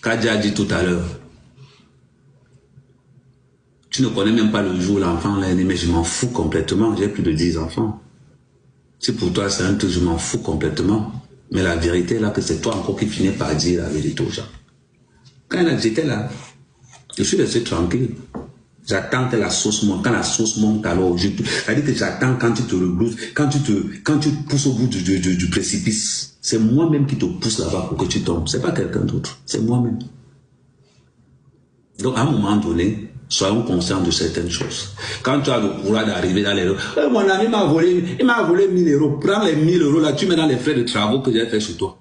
Kadia a dit tout à l'heure, tu ne connais même pas le jour où l'enfant l'a né, mais je m'en fous complètement. J'ai plus de 10 enfants. Si pour toi c'est un truc, je m'en fous complètement. Mais la vérité là, que c'est toi encore qui finis par dire la vérité aux gens. Quand j'étais là, je suis resté tranquille. J'attends que la sauce monte. Quand la sauce monte, alors c'est-à-dire que j'attends quand tu te rebrousses, quand tu pousses au bout du précipice. C'est moi-même qui te pousse là-bas pour que tu tombes. C'est pas quelqu'un d'autre. C'est moi-même. Donc à un moment donné, soyons conscients de certaines choses. Quand tu as le courage d'arriver dans les rues, mon ami m'a volé, il m'a volé 1000 euros. Prends les 1000 euros là, tu mets dans les frais de travaux que j'ai fait chez toi.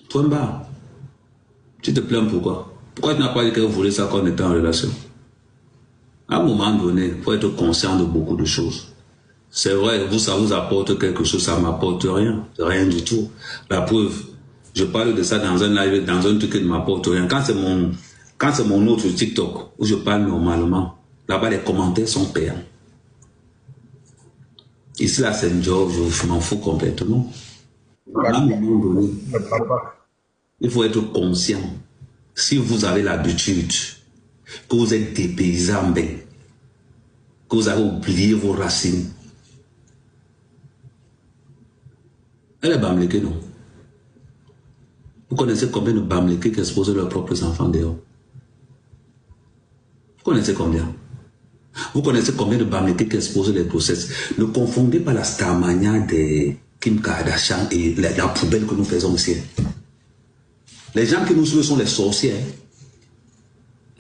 Toi, bas, tu te plains pourquoi? Pourquoi tu n'as pas dit que vous voulez ça quand on était en relation? À un moment donné, il faut être conscient de beaucoup de choses. C'est vrai, vous, ça vous apporte quelque chose, ça ne m'apporte rien. Rien du tout. La preuve, je parle de ça dans un live, dans un truc qui ne m'apporte rien. Quand c'est mon autre TikTok, où je parle normalement, là-bas, les commentaires sont payants. Ici, là, c'est un job, je m'en fous complètement. À un moment donné, il faut être conscient. Si vous avez l'habitude, que vous êtes des paysans, que vous avez oublié vos racines, elle est Bamléké, non? Vous connaissez combien de Bamléké qui exposent leurs propres enfants dehors? Vous connaissez combien? Vous connaissez combien de Bamléké qui exposent les grossesses? Ne confondez pas la starmania des Kim Kardashian et la poubelle que nous faisons ici. Les gens qui nous suivent sont des sorciers. Hein.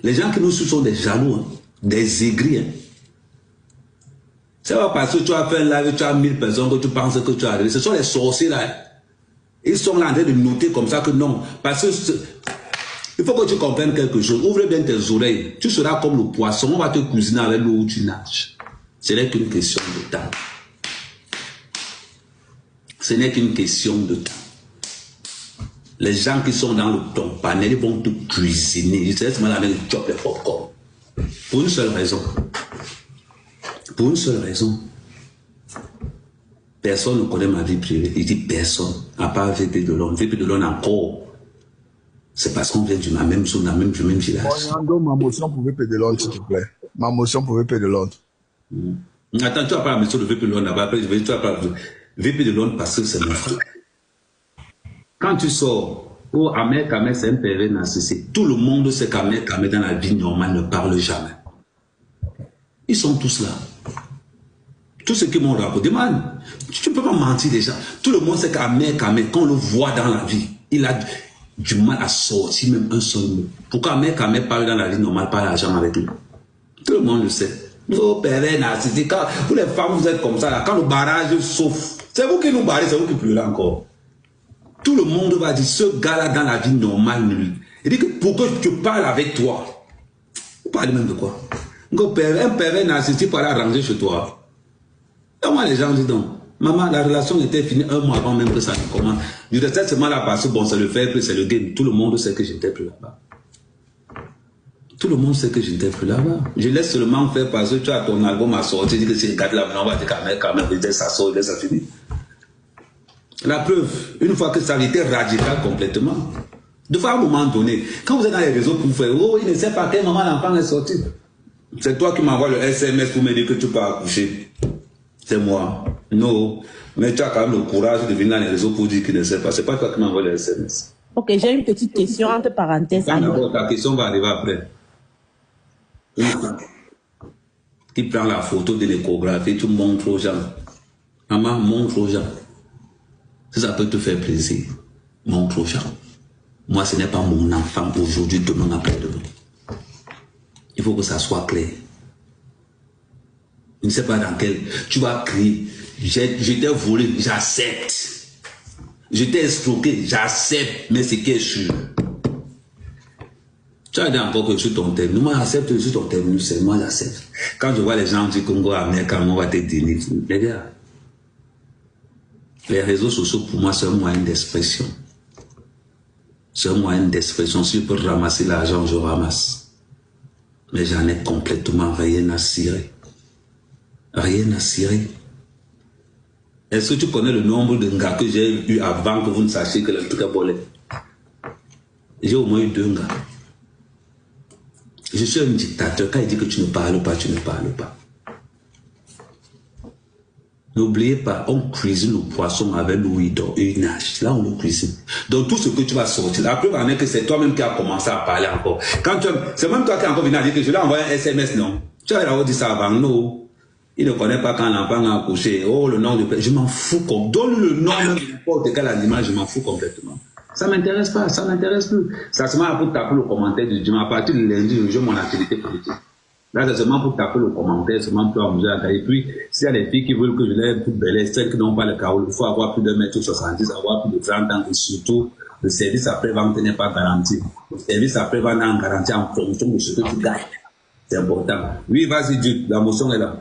Les gens qui nous suivent sont des jaloux, hein, des aigris. Hein. C'est pas parce que tu as fait un live, tu as 1000 personnes que tu penses que tu as arrivé. Ce sont les sorciers là. Hein. Ils sont là en train de noter comme ça que non. Parce que il faut que tu comprennes quelque chose. Ouvre bien tes oreilles. Tu seras comme le poisson. On va te cuisiner avec l'eau où tu nages. Ce n'est qu'une question de temps. Ce n'est qu'une question de temps. Les gens qui sont dans ton panel, ils vont te cuisiner. Ils te laissent mal avec le chop et popcorn. Pour une seule raison. Pour une seule raison. Personne ne connaît ma vie privée. Il dit personne. À part VP de Londres. VP de Londres encore. C'est parce qu'on vient du même zone, du même village. Ma motion pour VP de Londres, s'il te plaît. Ma motion pour VP de Londres. Attends, tu vas pas la motion de VP de Londres là-bas. Après, tu vas pas VP de Londres parce que c'est mon frère. Quand tu sors, oh, Ahmed Kamé, c'est un pervers narcissique. Tout le monde sait qu'Ahmed Kamé dans la vie normale ne parle jamais. Ils sont tous là. Tous ceux qui m'ont raconté, man, tu ne peux pas mentir déjà. Tout le monde sait qu'Ahmed Kamé, quand on le voit dans la vie, il a du mal à sortir même un seul mot. Pourquoi Ahmed Kamé parle dans la vie normale, parle jamais avec lui? Tout le monde le sait. Oh, pervers narcissique, quand vous les femmes, vous êtes comme ça, là, quand le barrage sauf, c'est vous qui nous barrez, c'est vous qui pleurez encore. Tout le monde va dire, ce gars-là dans la vie normale, il dit que pour que je parle avec toi, vous parlez même de quoi? Un pervers narcissique pour aller ranger chez toi. Et moi, les gens disent donc, maman, la relation était finie un mois avant même que ça ne commence. Je restais seulement là parce que bon, c'est le fait, c'est le game. Tout le monde sait que je n'étais plus là-bas. Tout le monde sait que je n'étais plus là-bas. Je laisse seulement faire parce que tu as ton album à sortir, tu dis que c'est une carte là, on va dire quand même, ça sort, ça finit. La preuve, une fois que ça a été radical complètement, de fois à un moment donné, quand vous êtes dans les réseaux pour faire, oh, il ne sait pas quel moment l'enfant est sorti. C'est toi qui m'envoies le SMS pour me dire que tu peux accoucher. C'est moi. Non. Mais tu as quand même le courage de venir dans les réseaux pour dire qu'il ne sait pas. C'est pas toi qui m'envoie le SMS. Ok, j'ai une petite question entre parenthèses. D'abord, ta question va arriver après. Qui prend la photo de l'échographie, tu montres aux gens. Maman, montre aux gens. Si ça peut te faire plaisir, montre aux gens. Moi, ce n'est pas mon enfant aujourd'hui, demain, après-demain. Il faut que ça soit clair. Je ne sais pas dans quel... Tu vas crier, je t'ai volé, j'accepte. Je t'ai escroqué, j'accepte, mais c'est qui est sûr. Tu as dit encore que je suis ton terminus. Moi, j'accepte, je suis ton terminus, c'est moi, j'accepte. Quand je vois les gens du Congo, Américain, on va te dire, les gars, les réseaux sociaux, pour moi, c'est un moyen d'expression. C'est un moyen d'expression. Si je peux ramasser l'argent, je ramasse. Mais j'en ai complètement rien à cirer. Rien à cirer. Est-ce que tu connais le nombre de gars que j'ai eu avant que vous ne sachiez que le truc est volé? J'ai au moins eu 2 gars. Je suis un dictateur. Quand il dit que tu ne parles pas, tu ne parles pas. N'oubliez pas, on cuisine le poisson avec l'eau et une nage. Là, on le cuisine. Donc, tout ce que tu vas sortir, la preuve en est que c'est toi-même qui as commencé à parler encore. C'est même toi qui as encore venu à dire que je lui ai envoyé un SMS, non? Tu as dit ça avant nous. Il ne connaît pas quand l'enfant a accouché. Oh, le nom du père. Je m'en fous. Donne le nom de n'importe quel animal, je m'en fous complètement. Ça ne m'intéresse pas, ça ne m'intéresse plus. Ça se met pour taper le commentaire du dimanche. À partir de lundi, je joue mon activité politique. Là, c'est seulement pour taper le commentaire, seulement pour amuser à gagner. Et puis, s'il y a des filles qui veulent que je les toute belle, celles qui n'ont pas le carreau, il faut avoir plus de 1,70 m, avoir plus de 30 ans, et surtout, le service après-vente n'est pas garanti. Le service après-vente est garanti en fonction de ce que tu gagnes. C'est important. Oui, vas-y, Duc, la motion est là.